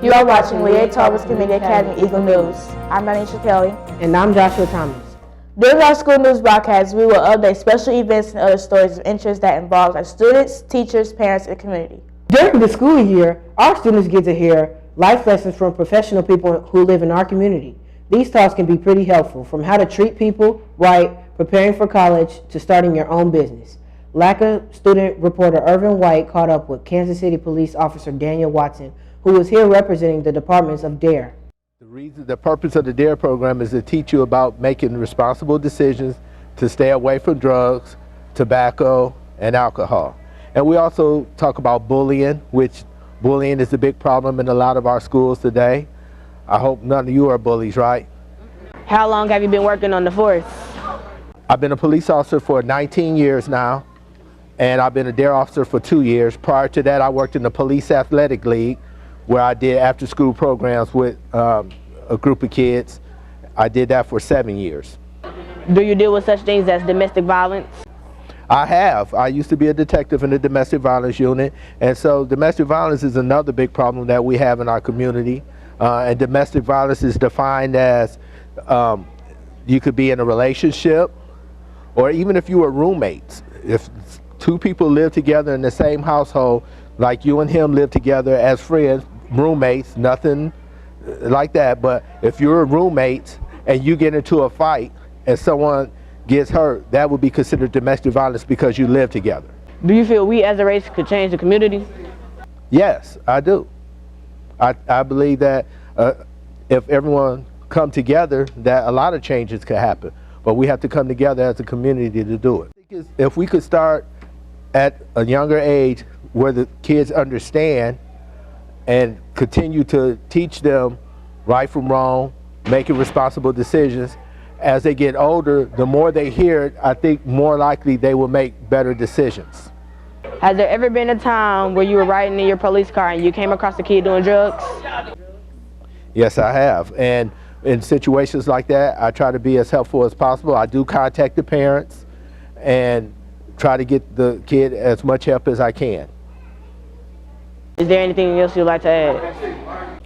You are watching LATCA Community Academy Eagle News. I'm Manisha Kelly. And I'm Joshua Thomas. During our school news broadcast, we will update special events and other stories of interest that involve our students, teachers, parents, and community. During the school year, our students get to hear life lessons from professional people who live in our community. These talks can be pretty helpful, from how to treat people right, preparing for college, to starting your own business. LATCA student reporter Irvin White caught up with Kansas City Police Officer Daniel Watson, who was here representing the departments of DARE. The purpose of the DARE program is to teach you about making responsible decisions to stay away from drugs, tobacco, and alcohol. And we also talk about bullying, which bullying is a big problem in a lot of our schools today. I hope none of you are bullies, right? How long have you been working on the force? I've been a police officer for 19 years now, and I've been a DARE officer for 2 years. Prior to that, I worked in the Police Athletic League, where I did after-school programs with a group of kids. I did that for 7 years. Do you deal with such things as domestic violence? I have. I used to be a detective in the domestic violence unit, and so domestic violence is another big problem that we have in our community. And domestic violence is defined as you could be in a relationship, or even if you were roommates. If two people live together in the same household, like you and him live together as friends, roommates, nothing like that, but if you're roommates and you get into a fight and someone gets hurt, that would be considered domestic violence because you live together. Do you feel we as a race could change the community? Yes, I do. I believe that if everyone come together, that a lot of changes could happen, but we have to come together as a community to do it. If we could start at a younger age where the kids understand and continue to teach them right from wrong, making responsible decisions. As they get older, the more they hear it, I think more likely they will make better decisions. Has there ever been a time where you were riding in your police car and you came across a kid doing drugs? Yes, I have. And in situations like that, I try to be as helpful as possible. I do contact the parents and try to get the kid as much help as I can. Is there anything else you'd like to add?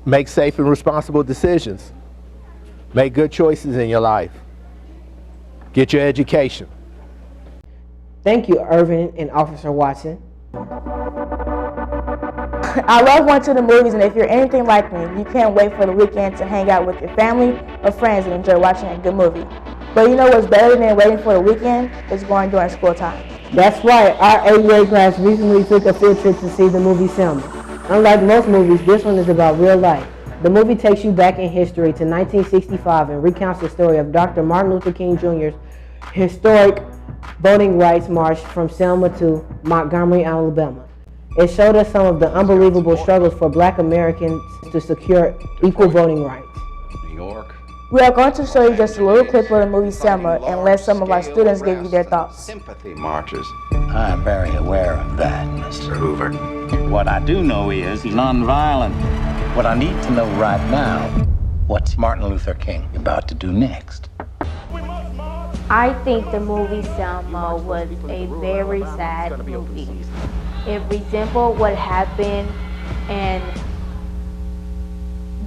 Make safe and responsible decisions. Make good choices in your life. Get your education. Thank you, Irvin and Officer Watson. I love going to the movies, and if you're anything like me, you can't wait for the weekend to hang out with your family or friends and enjoy watching a good movie. But you know what's better than waiting for the weekend? It's going during school time. That's right, our 8th grade class recently took a field trip to see the movie Selma. Unlike most movies, this one is about real life. The movie takes you back in history to 1965 and recounts the story of Dr. Martin Luther King Jr.'s historic voting rights march from Selma to Montgomery, Alabama. It showed us some of the unbelievable struggles for Black Americans to secure equal voting rights. New York. We are going to show you just a little clip of the movie Selma and let some of our students give you their thoughts. Sympathy marches. I'm very aware of that, Mr. Hoover. What I do know is nonviolent. What I need to know right now, what's Martin Luther King about to do next? I think the movie Selma was a very sad movie. It resembled what happened and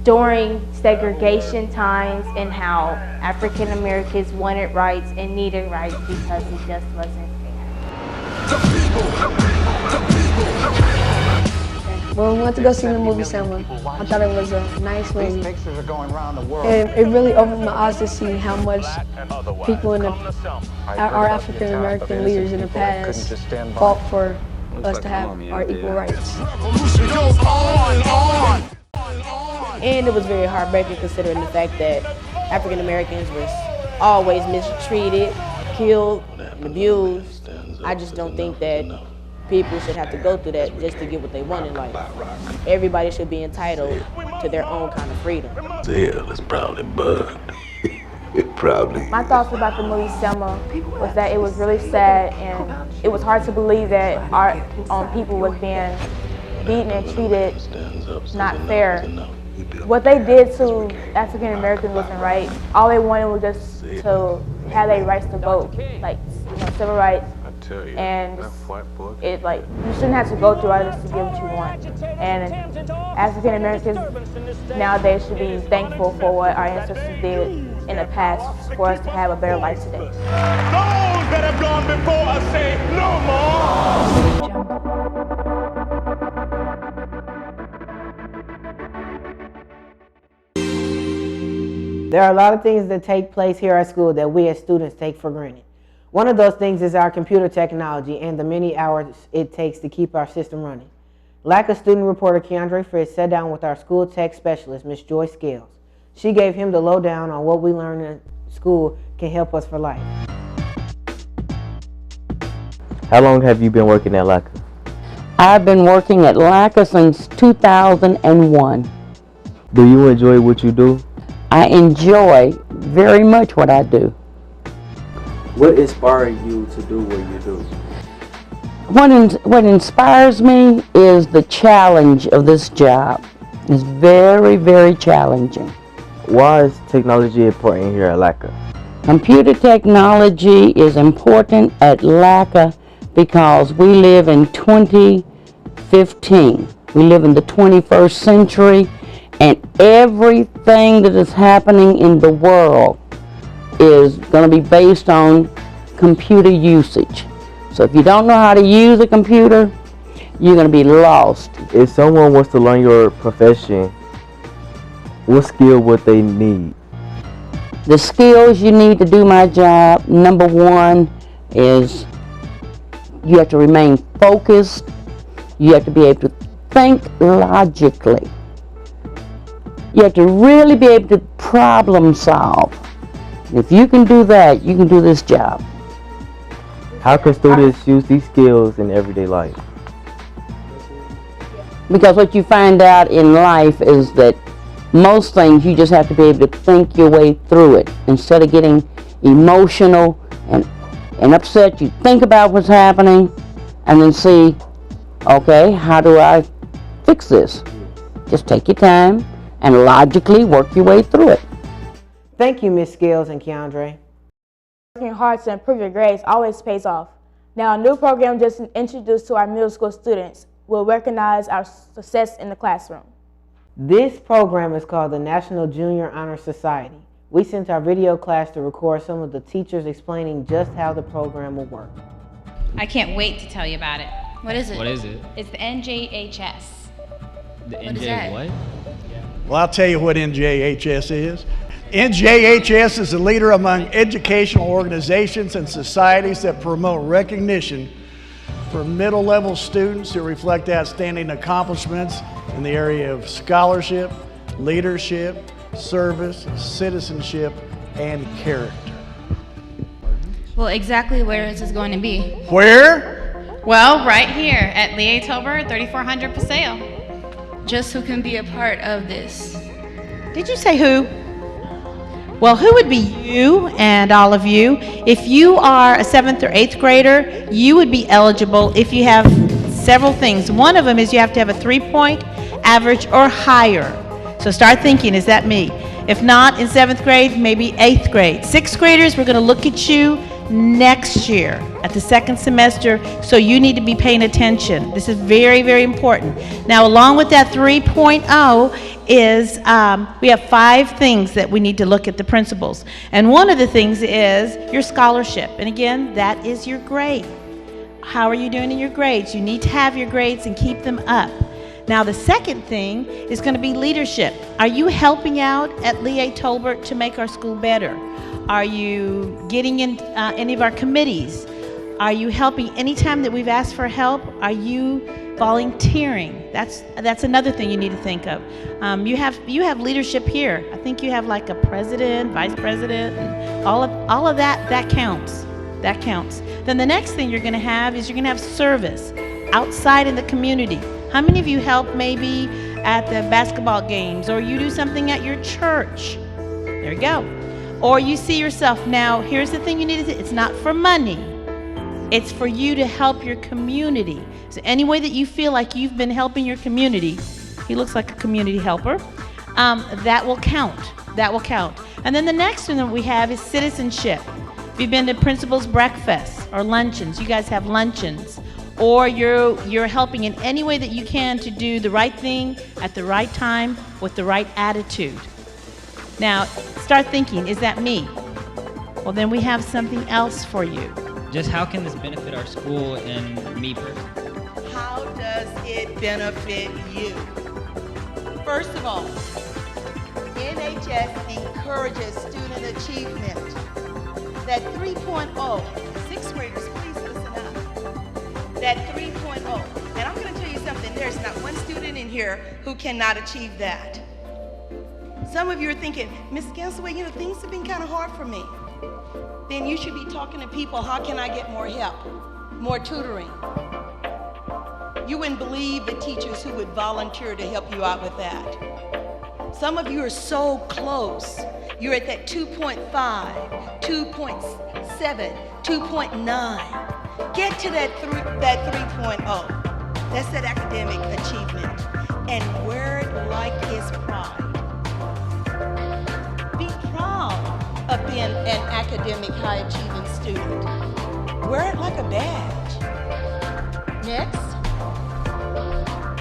during segregation times and how African Americans wanted rights and needed rights because it just wasn't fair. When we went to go see the movie Selma, I thought it was a nice movie. And it really opened my eyes to see how much people in our African American leaders in the past fought for us to have our equal rights. And it was very heartbreaking considering the fact that African Americans were always mistreated, killed, and abused. I just don't think that people should have to go through that just to get what they want in life. Everybody should be entitled to their own kind of freedom. Hell, it's probably bugged. Probably. My thoughts about the movie Selma was that it was really sad, and it was hard to believe that our own people was being beaten and treated not fair. What they did to African Americans wasn't right. All they wanted was just to have their rights to vote, like civil rights. and it like you shouldn't have to go through all this to get what you want. And African Americans nowadays should be thankful for what our ancestors did in the past for us to have a better life today. Those that have gone before us say no more. There are a lot of things that take place here at school that we as students take for granted. One of those things is our computer technology and the many hours it takes to keep our system running. LATCA student reporter Keandre Fritz sat down with our school tech specialist, Ms. Joyce Scales. She gave him the lowdown on what we learn in school can help us for life. How long have you been working at LATCA? I've been working at LATCA since 2001. Do you enjoy what you do? I enjoy very much what I do. What inspired you to do what you do? What inspires me is the challenge of this job. It's very, very challenging. Why is technology important here at LATCA? Computer technology is important at LATCA because we live in 2015. We live in the 21st century, and everything that is happening in the world is going to be based on computer usage. So if you don't know how to use a computer, you're going to be lost. If someone wants to learn your profession, what skill would they need? The skills you need to do my job, number one is you have to remain focused. You have to be able to think logically. You have to really be able to problem solve. If you can do that, you can do this job. How can students use these skills in everyday life? Because what you find out in life is that most things you just have to be able to think your way through it. Instead of getting emotional and upset, you think about what's happening and then see, okay, how do I fix this? Just take your time and logically work your way through it. Thank you, Ms. Scales and Keandre. Working hard to improve your grades always pays off. Now, a new program just introduced to our middle school students will recognize our success in the classroom. This program is called the National Junior Honor Society. We sent our video class to record some of the teachers explaining just how the program will work. I can't wait to tell you about it. What is it? What is it? It's the NJHS. The What NJ is that? what? Well, I'll tell you what NJHS is. NJHS is a leader among educational organizations and societies that promote recognition for middle-level students who reflect outstanding accomplishments in the area of scholarship, leadership, service, citizenship, and character. Well, exactly where is this going to be? Where? Well, right here at Lee Tober, 3400 Paseo. Just who can be a part of this? Did you say who? Well, who would be you and all of you? If you are a 7th or 8th grader, you would be eligible if you have several things. One of them is you have to have a 3-point average or higher. So start thinking, is that me? If not, in 7th grade, maybe 8th grade. 6th graders, we're going to look at you next year at the second semester, so you need to be paying attention. This is very, very important. Now, along with that 3.0 is we have 5 things that we need to look at the principles. And one of the things is your scholarship. And again, that is your grade. How are you doing in your grades? You need to have your grades and keep them up. Now, the second thing is going to be leadership. Are you helping out at Lee Tolbert to make our school better? Are you getting in any of our committees? Are you helping anytime that we've asked for help? Are you volunteering? That's another thing you need to think of. You have leadership here. I think you have like a president, vice president, and all of that counts. That counts. Then the next thing you're going to have is you're going to have service outside in the community. How many of you help maybe at the basketball games, or you do something at your church? There you go. Or you see yourself. Now, here's the thing you need to do. It's not for money. It's for you to help your community. So any way that you feel like you've been helping your community, he looks like a community helper, that will count. That will count. And then the next one that we have is citizenship. If you've been to Principal's Breakfast, or luncheons. You guys have luncheons. Or you're helping in any way that you can to do the right thing at the right time with the right attitude. Now, start thinking, is that me? Well, then we have something else for you. Just how can this benefit our school and me personally? How does it benefit you? First of all, NHS encourages student achievement. That 3.0, sixth graders, please listen up. That 3.0, and I'm going to tell you something, there's not one student in here who cannot achieve that. Some of you are thinking, Ms. Gansaway, you know, things have been kind of hard for me. Then you should be talking to people, how can I get more help, more tutoring? You wouldn't believe the teachers who would volunteer to help you out with that. Some of you are so close. You're at that 2.5, 2.7, 2.9. Get to that 3.0. That's that academic achievement. And wear it like it's pride. Be proud of being an academic high achieving student. Wear it like a badge. Next,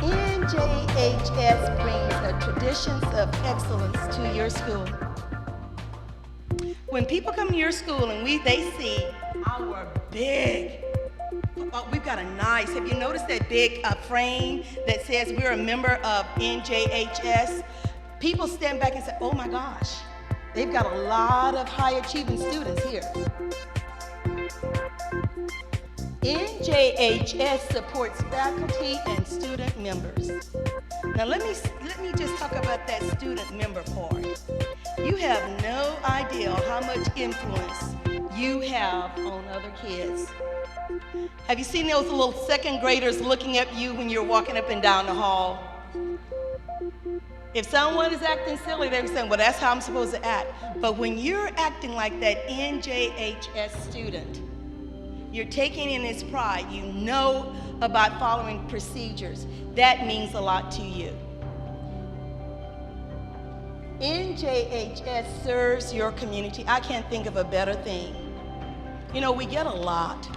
NJHS brings the traditions of excellence to your school. When people come to your school and they see our big, we've got a nice, have you noticed that big frame that says we're a member of NJHS? People stand back and say, oh my gosh, they've got a lot of high achieving students here. NJHS supports faculty and student members. Now let me just talk about that student member part. You have no idea how much influence you have on other kids. Have you seen those little second graders looking at you when you're walking up and down the hall? If someone is acting silly, they're saying, well, that's how I'm supposed to act. But when you're acting like that NJHS student, you're taking in his pride. You know about following procedures. That means a lot to you. NJHS serves your community. I can't think of a better thing. You know, we get a lot.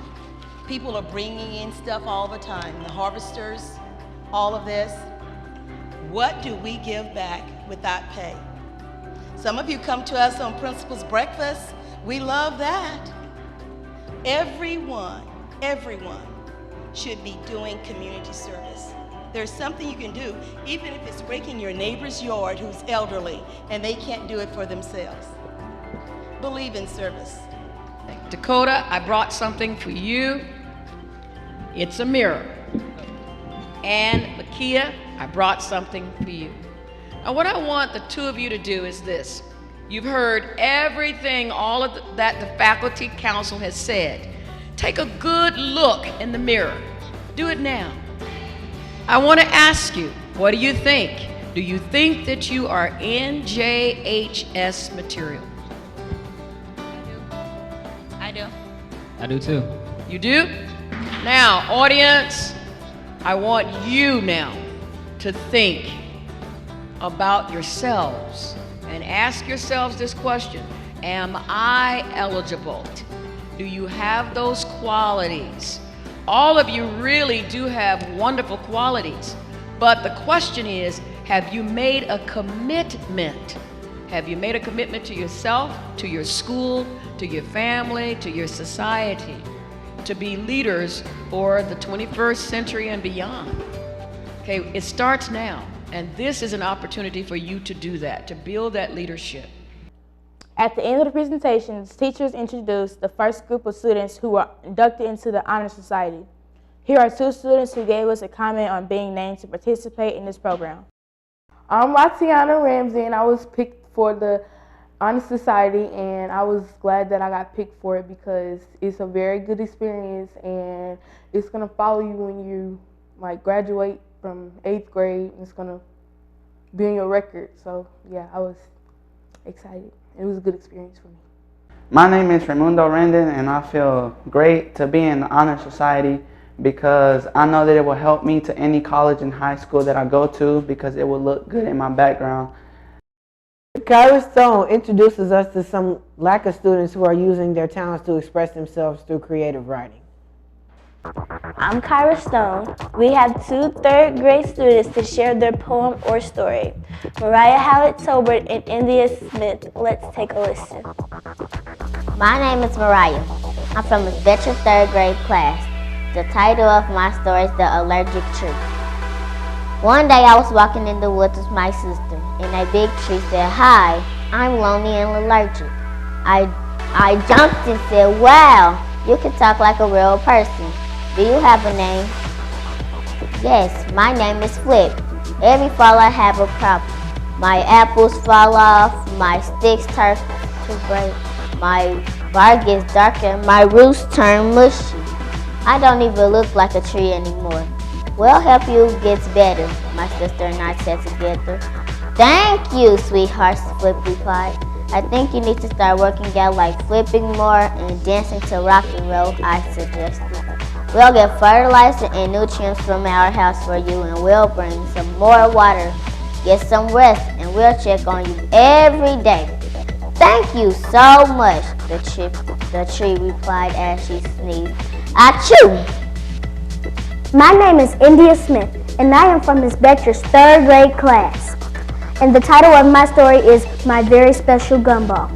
People are bringing in stuff all the time. The harvesters, all of this. What do we give back without pay? Some of you come to us on Principal's Breakfast. We love that. Everyone should be doing community service. There's something you can do, even if it's raking your neighbor's yard who's elderly and they can't do it for themselves. Believe in service. Dakota, I brought something for you. It's a mirror. And Lakia, I brought something for you. Now what I want the two of you to do is this. You've heard everything, all of that the faculty council has said. Take a good look in the mirror. Do it now. I want to ask you, what do you think? Do you think that you are NJHS material? I do. I do too. You do? Now, audience, I want you now to think about yourselves and ask yourselves this question. Am I eligible? Do you have those qualities? All of you really do have wonderful qualities, but the question is, have you made a commitment? Have you made a commitment to yourself, to your school, to your family, to your society, to be leaders for the 21st century and beyond? Okay, it starts now, and this is an opportunity for you to do that, to build that leadership. At the end of the presentations, teachers introduced the first group of students who were inducted into the Honor Society. Here are two students who gave us a comment on being named to participate in this program. I'm Latiana Ramsey, and I was picked for the Honor Society, and I was glad that I got picked for it because it's a very good experience, and it's going to follow you when you graduate from 8th grade, and it's going to be on your record. So yeah, I was excited. It was a good experience for me. My name is Raimundo Rendon, and I feel great to be in the Honor Society because I know that it will help me to any college and high school that I go to because it will look good in my background. Kyra Stone introduces us to some LATCA students who are using their talents to express themselves through creative writing. I'm Kyra Stone. We have two third-grade students to share their poem or story. Mariah Hallett-Tolbert and India Smith. Let's take a listen. My name is Mariah. I'm from Miss Betcher's third grade class. The title of my story is The Allergic Tree. One day I was walking in the woods with my sister, and a big tree said, "Hi, I'm lonely and allergic." I jumped and said, "Wow, you can talk like a real person. Do you have a name?" "Yes, my name is Flip. Every fall I have a problem. My apples fall off, my sticks turn to gray, my bark gets darker, my roots turn mushy. I don't even look like a tree anymore." "We'll help you get better," my sister and I said together. "Thank you, sweetheart," Flip replied. "I think you need to start working out, like flipping more and dancing to rock and roll," I suggested. "We'll get fertilizer and nutrients from our house for you, and we'll bring some more water. Get some rest, and we'll check on you every day." "Thank you so much," the tree replied as she sneezed. "Achoo!" My name is India Smith, and I am from Miss Betcher's third grade class. And the title of my story is My Very Special Gumball.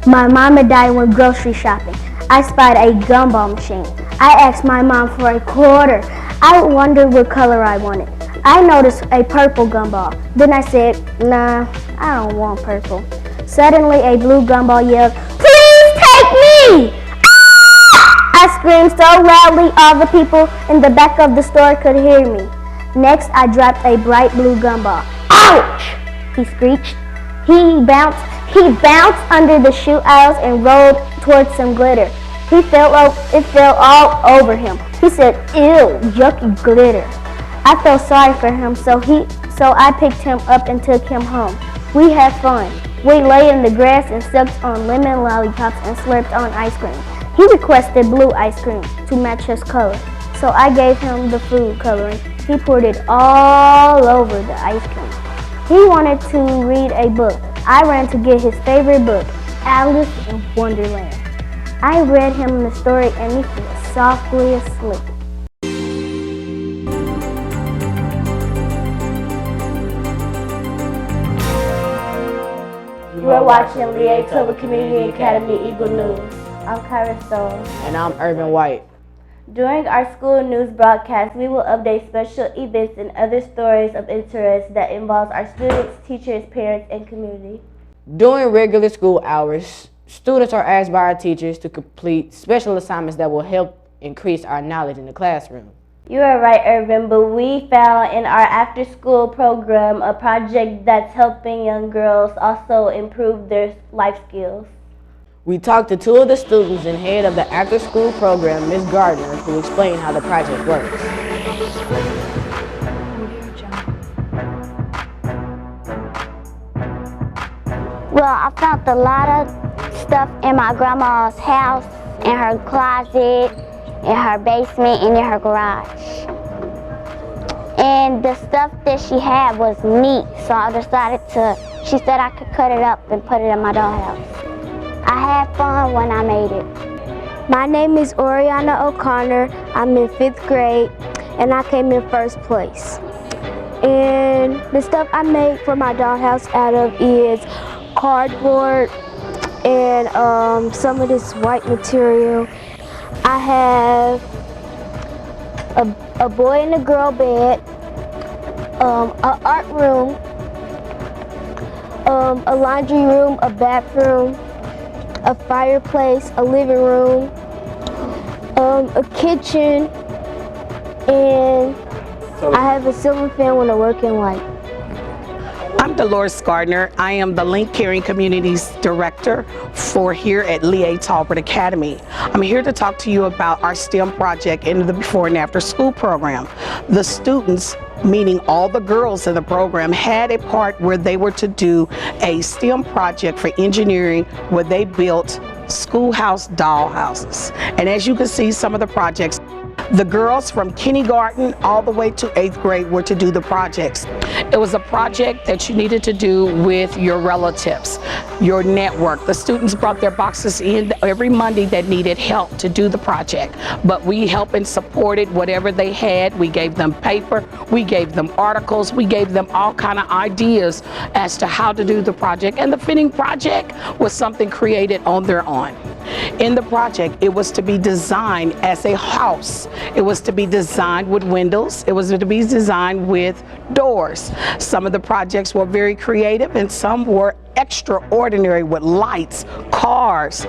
My mom and dad went grocery shopping. I spied a gumball machine. I asked my mom for a quarter. I wondered what color I wanted. I noticed a purple gumball. Then I said, "Nah, I don't want purple." Suddenly a blue gumball yelled, "Please take me!" I screamed so loudly all the people in the back of the store could hear me. Next, I dropped a bright blue gumball. "Ouch!" he screeched. He bounced under the shoe aisles and rolled towards some glitter. It fell all over him. He said, "Ew, yucky glitter." I felt sorry for him, so I picked him up and took him home. We had fun. We lay in the grass and sucked on lemon lollipops and slurped on ice cream. He requested blue ice cream to match his color, so I gave him the food coloring. He poured it all over the ice cream. He wanted to read a book. I ran to get his favorite book, Alice in Wonderland. I read him the story and he fell softly asleep. You are watching LATCA Community Academy Eagle News. I'm Kyra Stone. And I'm Urban White. During our school news broadcast, we will update special events and other stories of interest that involves our students, teachers, parents, and community. During regular school hours, students are asked by our teachers to complete special assignments that will help increase our knowledge in the classroom. You are right, Urban, but we found in our after-school program a project that's helping young girls also improve their life skills. We talked to two of the students and head of the after-school program, Ms. Gardner, who explained how the project works. Well, I found a lot of stuff in my grandma's house, in her closet, in her basement, and in her garage. And the stuff that she had was neat, so I decided she said I could cut it up and put it in my dollhouse. I had fun when I made it. My name is Oriana O'Connor. I'm in 5th grade, and I came in 1st place. And the stuff I made for my dollhouse out of is cardboard and some of this white material. I have a boy and a girl bed, an art room, a laundry room, a bathroom, a fireplace, a living room, a kitchen, and I have a ceiling fan with a working light. I'm Dolores Gardner. I am the Link Caring Communities Director for here at LATCA Academy. I'm here to talk to you about our STEM project in the before and after school program. The students, meaning all the girls in the program, had a part where they were to do a STEM project for engineering where they built schoolhouse dollhouses. And as you can see, some of the projects, the girls from kindergarten all the way to 8th grade were to do the projects. It was a project that you needed to do with your relatives, your network. The students brought their boxes in every Monday that needed help to do the project. But we helped and supported whatever they had. We gave them paper, we gave them articles, we gave them all kind of ideas as to how to do the project. And the fitting project was something created on their own. In the project, it was to be designed as a house. It was to be designed with windows. It was to be designed with doors. Some of the projects were very creative and some were extraordinary with lights, cars,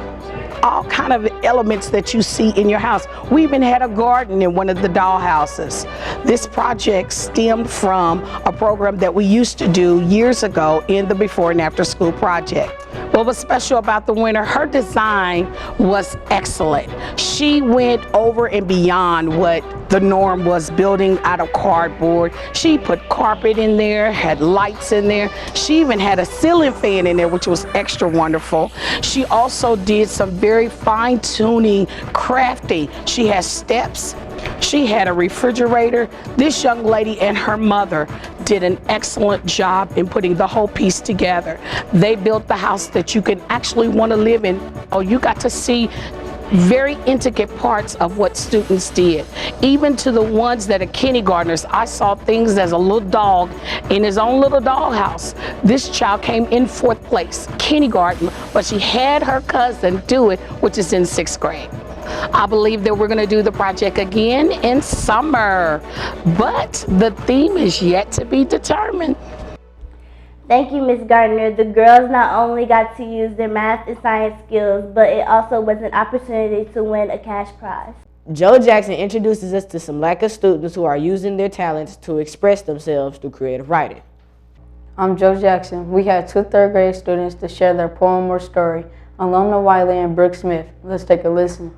all kind of elements that you see in your house. We even had a garden in one of the dollhouses. This project stemmed from a program that we used to do years ago in the Before and After School project. What was special about the winner, her design was excellent. She went over and beyond what the norm was, building out of cardboard. She put carpet in there, had lights in there. She even had a ceiling fan in there, which was extra wonderful. She also did some very fine-tuning crafting. She has steps. She had a refrigerator. This young lady and her mother did an excellent job in putting the whole piece together. They built the house that you can actually want to live in. Oh, you got to see very intricate parts of what students did. Even to the ones that are kindergartners, I saw things as a little dog in his own little dollhouse. This child came in 4th place, kindergarten, but she had her cousin do it, which is in 6th grade. I believe that we're going to do the project again in summer, but the theme is yet to be determined. Thank you, Ms. Gardner. The girls not only got to use their math and science skills, but it also was an opportunity to win a cash prize. Joe Jackson introduces us to some LATCA students who are using their talents to express themselves through creative writing. I'm Joe Jackson. We had 2 3rd grade students to share their poem or story, Alana Wiley and Brooke Smith. Let's take a listen.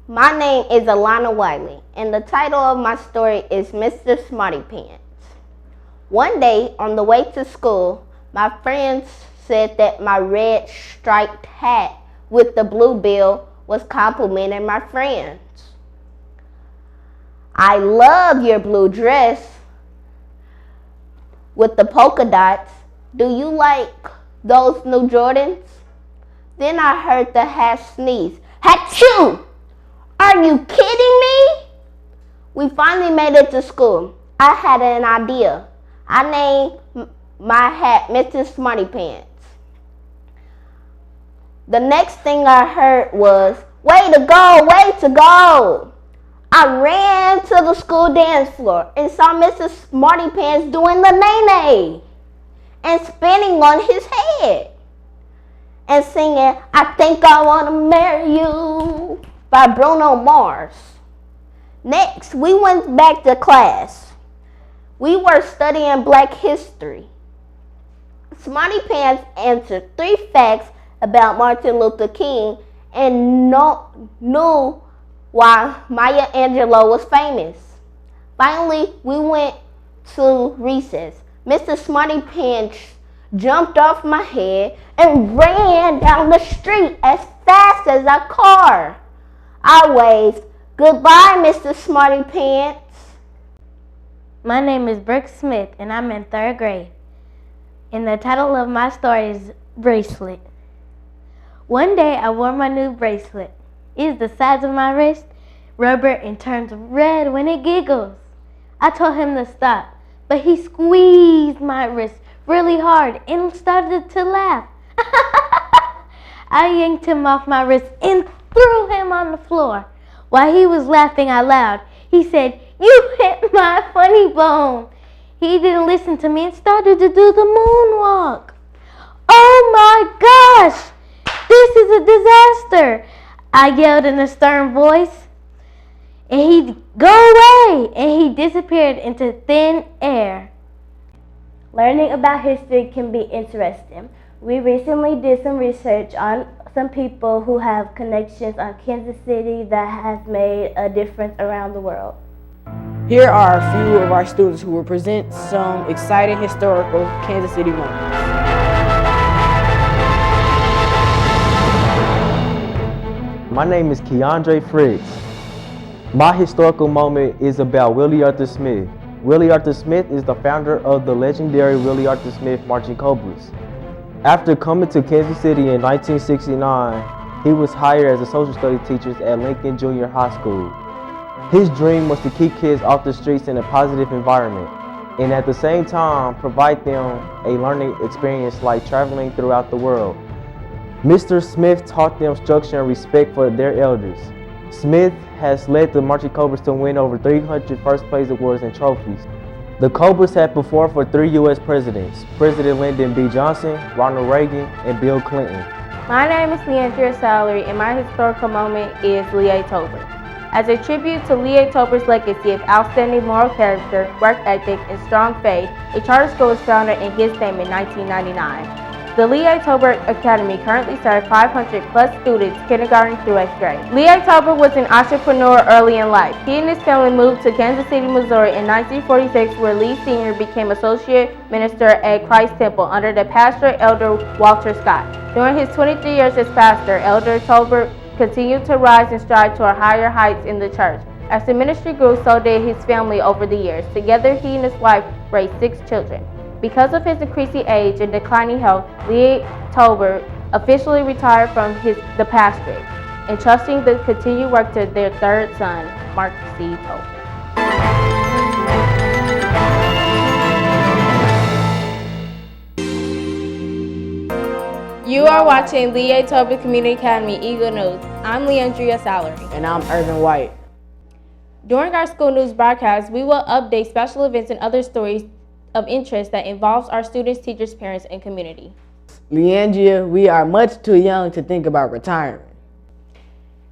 My name is Alana Wiley, and the title of my story is Mr. Smarty Pants. One day, on the way to school, my friends said that my red striped hat with the blue bill was complimenting my friends. I love your blue dress with the polka dots. Do you like those new Jordans? Then I heard the hat sneeze. Achoo! Are you kidding me? We finally made it to school. I had an idea. I named my hat Mr. Smarty Pants. The next thing I heard was, way to go, way to go. I ran to the school dance floor and saw Mr. Smarty Pants doing the nae-nae and spinning on his head and singing, I think I want to marry you by Bruno Mars. Next, we went back to class. We were studying Black history. Smarty Pants answered 3 facts about Martin Luther King and knew why Maya Angelou was famous. Finally, we went to recess. Mr. Smarty Pants jumped off my head and ran down the street as fast as a car. I waved, goodbye, Mr. Smarty Pants. My name is Brooke Smith, and I'm in 3rd grade. And the title of my story is Bracelet. One day, I wore my new bracelet. It is the size of my wrist, rubber, and turns red when it giggles. I told him to stop, but he squeezed my wrist really hard and started to laugh. I yanked him off my wrist and threw him on the floor. While he was laughing out loud, he said, you hit my funny bone. He didn't listen to me and started to do the moonwalk. Oh my gosh, this is a disaster, I yelled in a stern voice. And he'd go away, and he disappeared into thin air. Learning about history can be interesting. We recently did some research on some people who have connections on Kansas City that have made a difference around the world. Here are a few of our students who will present some exciting historical Kansas City moments. My name is Keandre Friggs. My historical moment is about Willie Arthur Smith. Willie Arthur Smith is the founder of the legendary Willie Arthur Smith Marching Cobras. After coming to Kansas City in 1969, he was hired as a social studies teacher at Lincoln Junior High School. His dream was to keep kids off the streets in a positive environment, and at the same time provide them a learning experience like traveling throughout the world. Mr. Smith taught them structure and respect for their elders. Smith has led the Marching Cobras to win over 300 first place awards and trophies. The Cobras have performed for 3 U.S. presidents, President Lyndon B. Johnson, Ronald Reagan, and Bill Clinton. My name is Leandria Salary, and my historical moment is Leatober. As a tribute to Leatober's legacy of outstanding moral character, work ethic, and strong faith, a charter school was founded in his name in 1999. The Leatober Academy currently serves 500 plus students, kindergarten through 8th grade. Leatober was an entrepreneur early in life. He and his family moved to Kansas City, Missouri in 1946, where Lee Sr. became associate minister at Christ Temple under the pastor Elder Walter Scott. During his 23 years as pastor, Elder Tober continued to rise and strive toward higher heights in the church. As the ministry grew, so did his family over the years. Together, he and his wife raised 6 children. Because of his increasing age and declining health, Leatober officially retired from the pastorate, entrusting the continued work to their 3rd son, Mark C. Tober. You are watching Leatober Community Academy Eagle News. I'm Leandria Salary. And I'm Irvin White. During our school news broadcast, we will update special events and other stories of interest that involves our students, teachers, parents, and community. Leandria, we are much too young to think about retirement.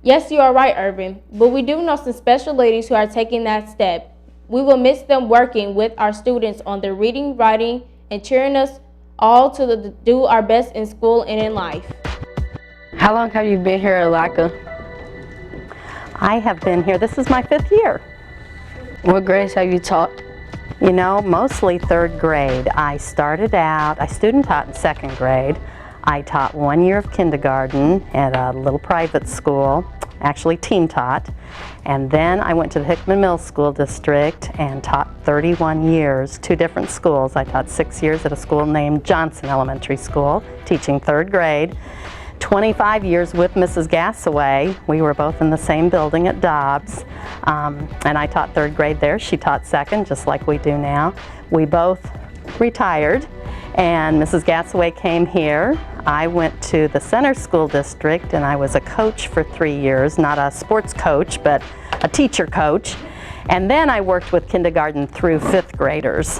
Yes, you are right, Irvin, but we do know some special ladies who are taking that step. We will miss them working with our students on their reading, writing, and cheering us all to do our best in school and in life. How long have you been here at LATCA? I have been here, this is my 5th year. What grades have you taught? You know, mostly 3rd grade. I started out, I student taught in 2nd grade. I taught 1 year of kindergarten at a little private school, actually team taught. And then I went to the Hickman Mills School District and taught 31 years, 2 different schools. I taught 6 years at a school named Johnson Elementary School, teaching 3rd grade. 25 years with Mrs. Gassaway. We were both in the same building at Dobbs, and I taught 3rd grade there. She taught 2nd, just like we do now. We both retired, and Mrs. Gassaway came here. I went to the Center School District, and I was a coach for 3 years, not a sports coach, but a teacher coach. And then I worked with kindergarten through 5th graders.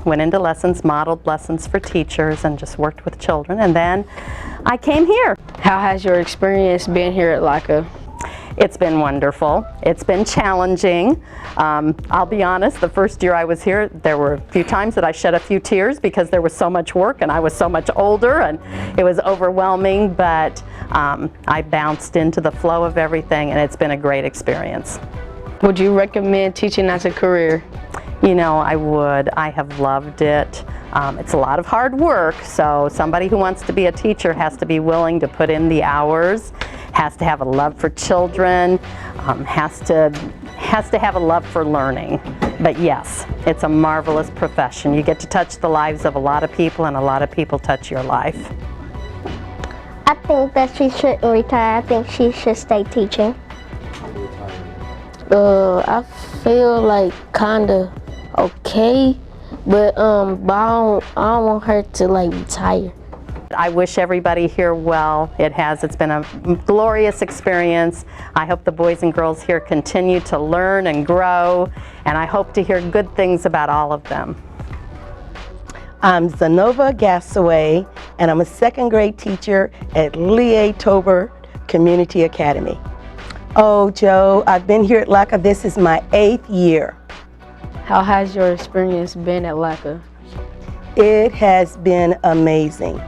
Went into lessons, modeled lessons for teachers, and just worked with children. And then I came here. How has your experience been here at LATCA? It's been wonderful. It's been challenging. I'll be honest, the first year I was here, there were a few times that I shed a few tears because there was so much work and I was so much older and it was overwhelming, but I bounced into the flow of everything and it's been a great experience. Would you recommend teaching as a career? You know, I would. I have loved it. It's a lot of hard work, so somebody who wants to be a teacher has to be willing to put in the hours, has to have a love for children, has to have a love for learning. But yes, it's a marvelous profession. You get to touch the lives of a lot of people and a lot of people touch your life. I think that she shouldn't retire. I think she should stay teaching. I feel like kinda okay, but I don't want her to like retire. I wish everybody here well. It's been a glorious experience. I hope the boys and girls here continue to learn and grow, and I hope to hear good things about all of them. I'm Zanova Gassaway, and I'm a 2nd grade teacher at Leatober Community Academy. Oh, Joe, I've been here at LATCA. This is my 8th year. How has your experience been at LATCA? It has been amazing.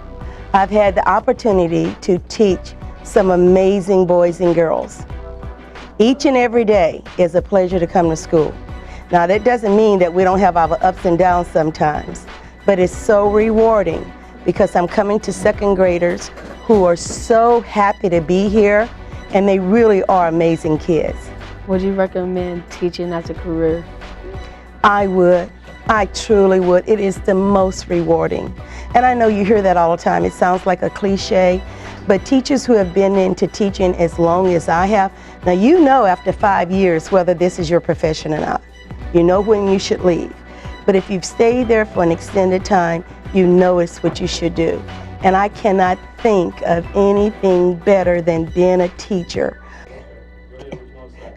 I've had the opportunity to teach some amazing boys and girls. Each and every day is a pleasure to come to school. Now, that doesn't mean that we don't have our ups and downs sometimes, but it's so rewarding because I'm coming to 2nd graders who are so happy to be here and they really are amazing kids. Would you recommend teaching as a career? I would. I truly would. It is the most rewarding. And I know you hear that all the time. It sounds like a cliche, but teachers who have been into teaching as long as I have, now you know after 5 years whether this is your profession or not. You know when you should leave. But if you've stayed there for an extended time, you know it's what you should do. And I cannot think of anything better than being a teacher.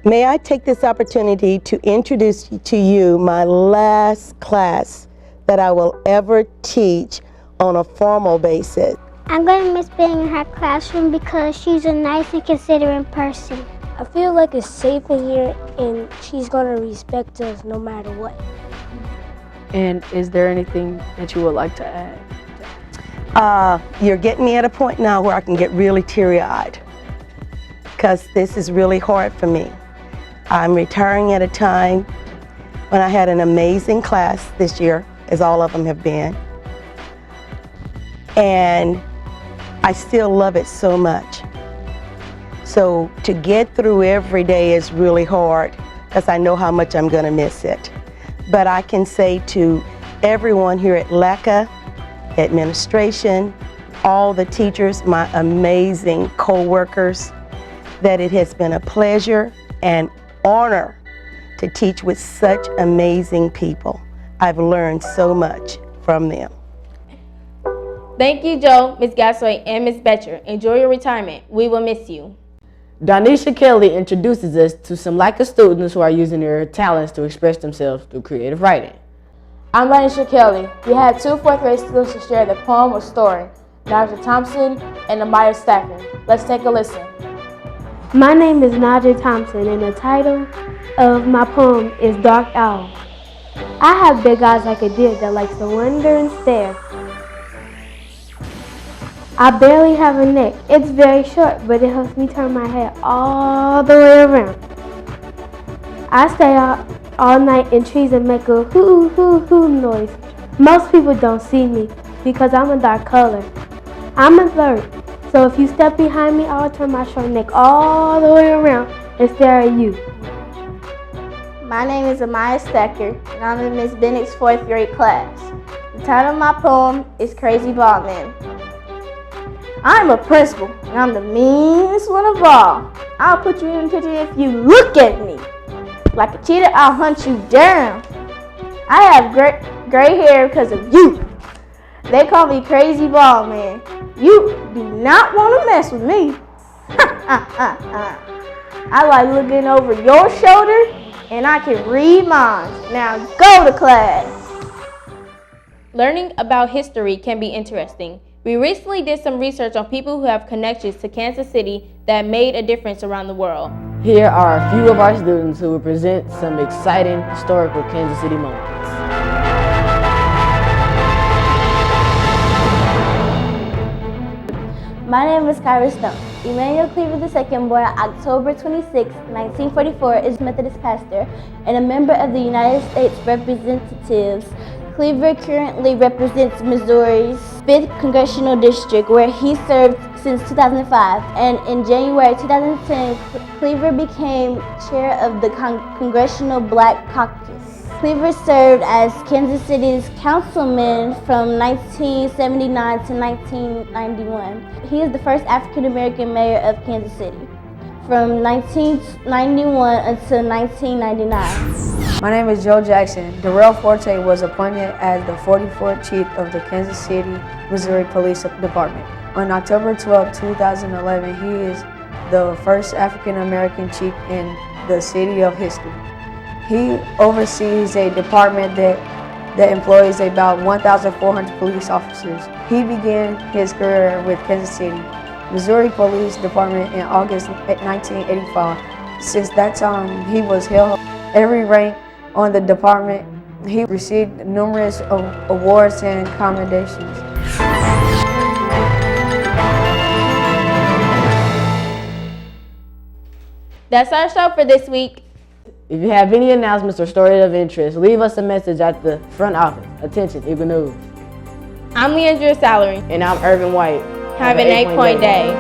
May I take this opportunity to introduce to you my last class that I will ever teach on a formal basis. I'm going to miss being in her classroom because she's a nice and considerate person. I feel like it's safe in here and she's going to respect us no matter what. And is there anything that you would like to add? You're getting me at a point now where I can get really teary-eyed because this is really hard for me. I'm retiring at a time when I had an amazing class this year, as all of them have been. And I still love it so much. So to get through every day is really hard because I know how much I'm going to miss it. But I can say to everyone here at LATCA, administration, all the teachers, my amazing co-workers, that it has been a pleasure and honor to teach with such amazing people. I've learned so much from them. Thank you, Joe, Ms. Gasway, and Ms. Betcher. Enjoy your retirement. We will miss you. Donisha Kelly introduces us to some LATCA students who are using their talents to express themselves through creative writing. I'm Donisha Kelly. We had 2 4th grade students to share their poem or story, Naja Thompson and Amaya Stacker. Let's take a listen. My name is Naja Thompson and the title of my poem is Dark Owl. I have big eyes like a deer that likes to wonder and stare. I barely have a neck. It's very short, but it helps me turn my head all the way around. I stay out all night in trees and make a hoo hoo hoo noise. Most people don't see me because I'm a dark color. I'm alert, so if you step behind me, I'll turn my short neck all the way around and stare at you. My name is Amaya Stacker, and I'm in Miss Bennett's 4th grade class. The title of my poem is Crazy Bald Man. I'm a principal, and I'm the meanest one of all. I'll put you in a picture if you look at me. Like a cheetah, I'll hunt you down. I have gray hair because of you. They call me Crazy Bald Man. You do not want to mess with me. I like looking over your shoulder, and I can read mine. Now go to class. Learning about history can be interesting. We recently did some research on people who have connections to Kansas City that made a difference around the world. Here are a few of our students who will present some exciting historical Kansas City moments. My name is Kyra Stone. Emmanuel Cleaver II, born October 26, 1944, is a Methodist pastor and a member of the United States Representatives. Cleaver currently represents Missouri's 5th Congressional District, where he served since 2005. And in January 2010, Cleaver became chair of the Congressional Black Caucus. Cleaver served as Kansas City's councilman from 1979 to 1991. He is the first African-American mayor of Kansas City from 1991 until 1999. My name is Joe Jackson. Darrell Forte was appointed as the 44th Chief of the Kansas City, Missouri Police Department. On October 12, 2011, he is the first African-American chief in the city of history. He oversees a department that employs about 1,400 police officers. He began his career with Kansas City, Missouri Police Department in August 1985. Since that time, he was held every rank on the department. He received numerous awards and commendations. That's our show for this week. If you have any announcements or stories of interest, leave us a message at the front office. Attention, Eagle News. I'm Leandra Salary. And I'm Irvin White. Have an 8-point day.